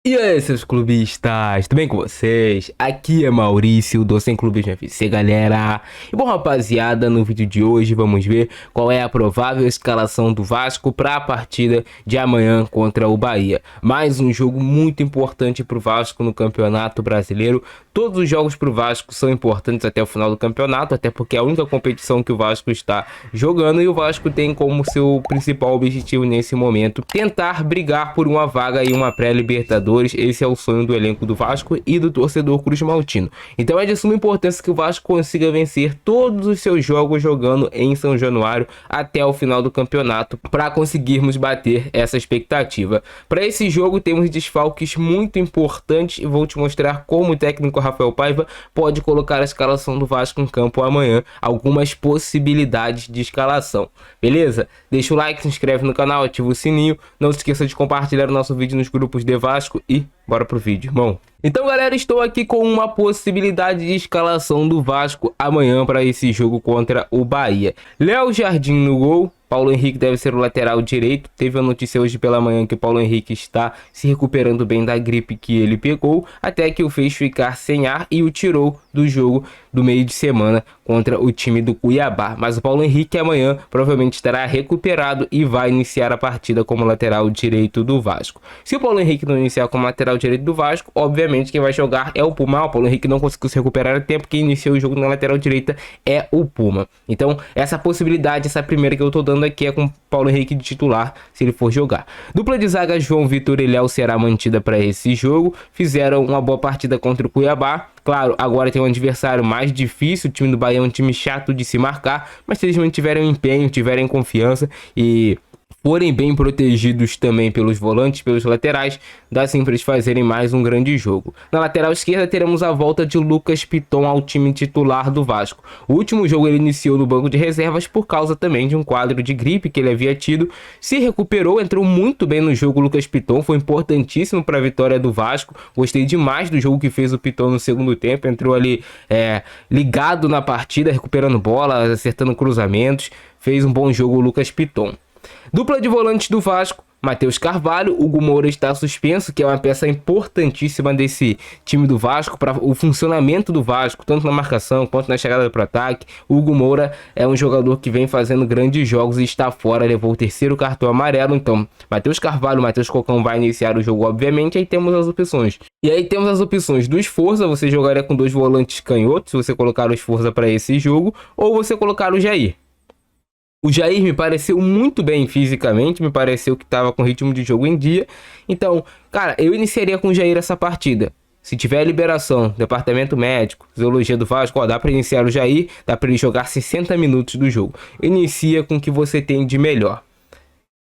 E aí, seus clubistas, tudo bem com vocês? Aqui é Maurício do Sem Clubismo FC, galera. E bom, rapaziada, no vídeo de hoje vamos ver qual é a provável escalação do Vasco para a partida de amanhã contra o Bahia. Mais um jogo muito importante para o Vasco no Campeonato Brasileiro. Todos os jogos para o Vasco são importantes até o final do campeonato, até porque é a única competição que o Vasco está jogando e o Vasco tem como seu principal objetivo nesse momento tentar brigar por uma vaga em uma pré-Libertadores. Esse é o sonho do elenco do Vasco e do torcedor cruz-maltino. Então é de suma importância que o Vasco consiga vencer todos os seus jogos jogando em São Januário até o final do campeonato para conseguirmos bater essa expectativa. Para esse jogo temos desfalques muito importantes e vou te mostrar como o técnico Rafael Paiva pode colocar a escalação do Vasco em campo amanhã, algumas possibilidades de escalação. Beleza? Deixa o like, se inscreve no canal, ativa o sininho, não se esqueça de compartilhar o nosso vídeo nos grupos de Vasco e bora pro vídeo, irmão. Então, galera, estou aqui com uma possibilidade de escalação do Vasco amanhã para esse jogo contra o Bahia. Léo Jardim no gol. Paulo Henrique deve ser o lateral direito. Teve a notícia hoje pela manhã que o Paulo Henrique está se recuperando bem da gripe que ele pegou, até que o fez ficar sem ar e o tirou do jogo do meio de semana contra o time do Cuiabá. Mas o Paulo Henrique amanhã provavelmente estará recuperado e vai iniciar a partida como lateral direito do Vasco. Se o Paulo Henrique não iniciar como lateral direito do Vasco, obviamente quem vai jogar é o Puma. O Paulo Henrique não conseguiu se recuperar a tempo, quem iniciou o jogo na lateral direita é o Puma. Então essa possibilidade, essa primeira que eu tô dando aqui é com o Paulo Henrique de titular, se ele for jogar. Dupla de zaga João Vitor e Léo será mantida para esse jogo. Fizeram uma boa partida contra o Cuiabá. Claro, agora tem um adversário mais difícil, o time do Bahia é um time chato de se marcar, mas se eles mantiverem empenho, tiverem confiança e forem bem protegidos também pelos volantes, pelos laterais, dá sim para eles fazerem mais um grande jogo. Na lateral esquerda teremos a volta de Lucas Piton ao time titular do Vasco. O último jogo ele iniciou no banco de reservas por causa também de um quadro de gripe que ele havia tido. Se recuperou, entrou muito bem no jogo. O Lucas Piton foi importantíssimo para a vitória do Vasco. Gostei demais do jogo que fez o Piton no segundo tempo. Entrou ali ligado na partida, recuperando bola, acertando cruzamentos. Fez um bom jogo o Lucas Piton. Dupla de volantes do Vasco, Matheus Carvalho. Hugo Moura está suspenso, que é uma peça importantíssima desse time do Vasco para o funcionamento do Vasco, tanto na marcação quanto na chegada para o ataque. O Hugo Moura é um jogador que vem fazendo grandes jogos e está fora, levou o terceiro cartão amarelo. Então, Matheus Carvalho, Matheus Cocão vai iniciar o jogo, obviamente. Aí temos as opções. E aí temos as opções do Esforza, você jogaria com dois volantes canhotos, se você colocar o Esforza para esse jogo, ou você colocar o Jair. O Jair me pareceu muito bem fisicamente, me pareceu que estava com ritmo de jogo em dia. Então, cara, eu iniciaria com o Jair essa partida. Se tiver liberação, departamento médico, fisiologia do Vasco, ó, dá para iniciar o Jair, dá para ele jogar 60 minutos do jogo. Inicia com o que você tem de melhor.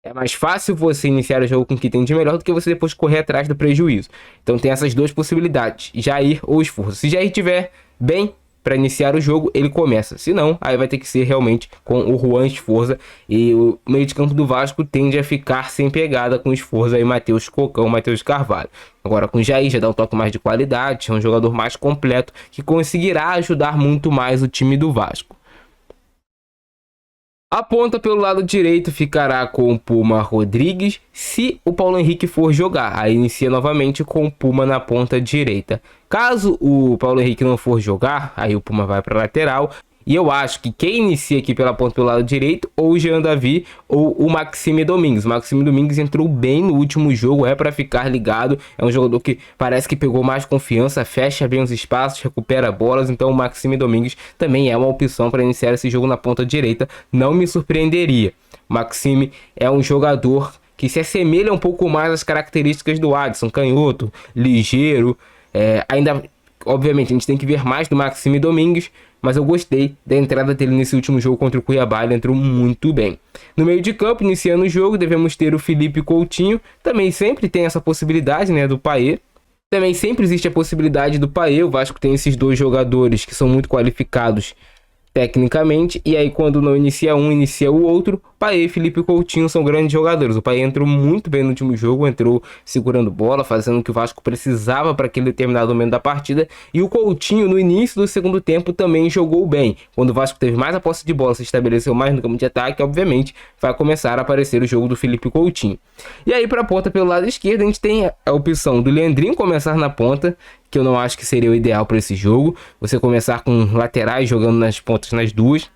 É mais fácil você iniciar o jogo com o que tem de melhor do que você depois correr atrás do prejuízo. Então tem essas duas possibilidades, Jair ou Esforço. Se Jair tiver bem para iniciar o jogo, ele começa. Se não, aí vai ter que ser realmente com o Juan Esforza. E o meio de campo do Vasco tende a ficar sem pegada com Esforza e Matheus Cocão, Matheus Carvalho. Agora com o Jair já dá um toque mais de qualidade, é um jogador mais completo que conseguirá ajudar muito mais o time do Vasco. A ponta pelo lado direito ficará com o Puma Rodrigues, se o Paulo Henrique for jogar. Aí inicia novamente com o Puma na ponta direita. Caso o Paulo Henrique não for jogar, aí o Puma vai para a lateral. E eu acho que quem inicia aqui pela ponta pelo lado direito, ou o Jean Davi, ou o Maxime Domingues. O Maxime Domingues entrou bem no último jogo, é para ficar ligado. É um jogador que parece que pegou mais confiança, fecha bem os espaços, recupera bolas. Então o Maxime Domingues também é uma opção para iniciar esse jogo na ponta direita. Não me surpreenderia. O Maxime é um jogador que se assemelha um pouco mais às características do Adson, canhoto, ligeiro. Ainda, obviamente, a gente tem que ver mais do Maxime Domingues, mas eu gostei da entrada dele nesse último jogo contra o Cuiabá, ele entrou muito bem. No meio de campo, iniciando o jogo, devemos ter o Felipe Coutinho, também sempre tem essa possibilidade, né, do Payet. Também sempre existe a possibilidade do Payet, o Vasco tem esses dois jogadores que são muito qualificados tecnicamente, e aí quando não inicia um, inicia o outro. Paê e Felipe Coutinho são grandes jogadores. O Paê entrou muito bem no último jogo, entrou segurando bola, fazendo o que o Vasco precisava para aquele determinado momento da partida, e o Coutinho no início do segundo tempo também jogou bem. Quando o Vasco teve mais a posse de bola, se estabeleceu mais no campo de ataque, obviamente vai começar a aparecer o jogo do Felipe Coutinho. E aí para a ponta pelo lado esquerdo a gente tem a opção do Leandrinho começar na ponta, que eu não acho que seria o ideal para esse jogo. Você começar com laterais jogando nas pontas nas duas.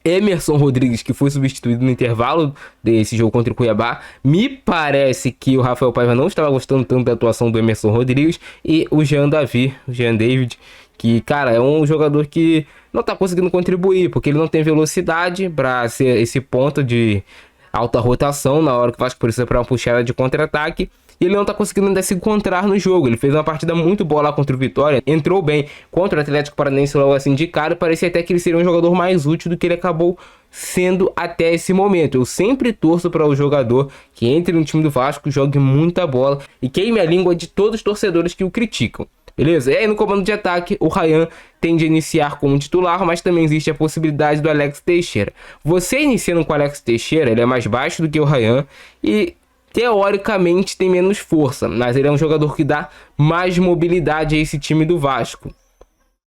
Emerson Rodrigues, que foi substituído no intervalo desse jogo contra o Cuiabá. Me parece que o Rafael Paiva não estava gostando tanto da atuação do Emerson Rodrigues. E o Jean David, que, cara, é um jogador que não está conseguindo contribuir, porque ele não tem velocidade para ser esse ponto de alta rotação na hora que o Vasco precisa para uma puxada de contra-ataque. E ele não tá conseguindo ainda se encontrar no jogo. Ele fez uma partida muito boa lá contra o Vitória, entrou bem contra o Atlético Paranaense logo assim de cara, e parecia até que ele seria um jogador mais útil do que ele acabou sendo até esse momento. Eu sempre torço para o jogador que entre no time do Vasco, jogue muita bola e queime a língua de todos os torcedores que o criticam. Beleza? E aí no comando de ataque, o Ryan tende a iniciar como titular, mas também existe a possibilidade do Alex Teixeira. Você iniciando com o Alex Teixeira, ele é mais baixo do que o Ryan e teoricamente tem menos força, mas ele é um jogador que dá mais mobilidade a esse time do Vasco.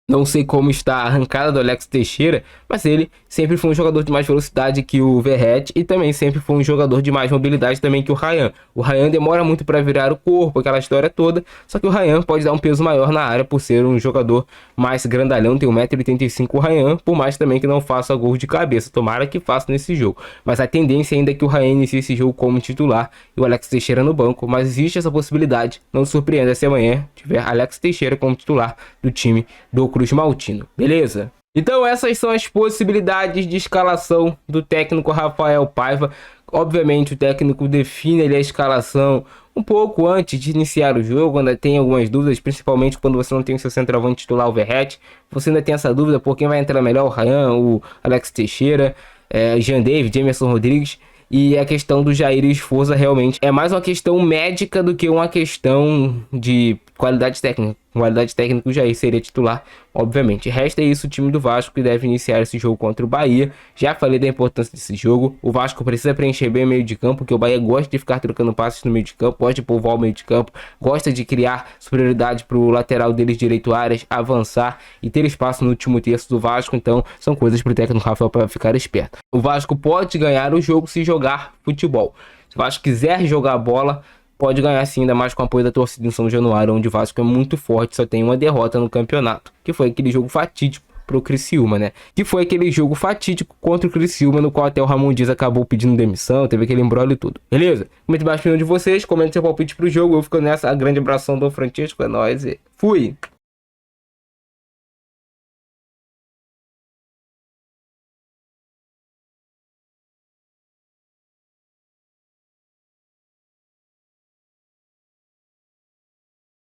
Não sei como está a arrancada do Alex Teixeira, mas ele sempre foi um jogador de mais velocidade que o Verratti e também sempre foi um jogador de mais mobilidade também que o Ryan. O Ryan demora muito para virar o corpo, aquela história toda, só que o Ryan pode dar um peso maior na área por ser um jogador mais grandalhão, tem 1,85 m o Ryan, por mais também que não faça gol de cabeça, tomara que faça nesse jogo. Mas a tendência ainda é que o Ryan inicie esse jogo como titular e o Alex Teixeira no banco, mas existe essa possibilidade, não surpreenda se amanhã tiver Alex Teixeira como titular do time do Cruz Maltino, beleza? Então essas são as possibilidades de escalação do técnico Rafael Paiva. Obviamente o técnico define ali a escalação um pouco antes de iniciar o jogo, ainda tem algumas dúvidas, principalmente quando você não tem o seu centroavante titular, o Verratti. Você ainda tem essa dúvida por quem vai entrar melhor, o Ryan, o Alex Teixeira, Jean David, Emerson Rodrigues. E a questão do Jair Esforza realmente é mais uma questão médica do que uma questão de qualidade técnica. Qualidade técnica, o Jair seria titular, obviamente. Resta isso, o time do Vasco que deve iniciar esse jogo contra o Bahia. Já falei da importância desse jogo. O Vasco precisa preencher bem o meio de campo, porque o Bahia gosta de ficar trocando passes no meio de campo, gosta de povoar o meio de campo, gosta de criar superioridade para o lateral deles direito áreas, avançar e ter espaço no último terço do Vasco. Então, são coisas para o técnico Rafael para ficar esperto. O Vasco pode ganhar o jogo se jogar futebol. Se o Vasco quiser jogar bola, pode ganhar sim, ainda mais com o apoio da torcida em São Januário, onde o Vasco é muito forte, só tem uma derrota no campeonato, que foi aquele jogo fatídico pro Criciúma, né? Que foi aquele jogo fatídico contra o Criciúma, no qual até o Ramon Dias acabou pedindo demissão, teve aquele embrolho e tudo, beleza? Comente embaixo a opinião de vocês, comente seu palpite pro jogo, eu fico nessa, grande abração do Francisco, é nóis e fui!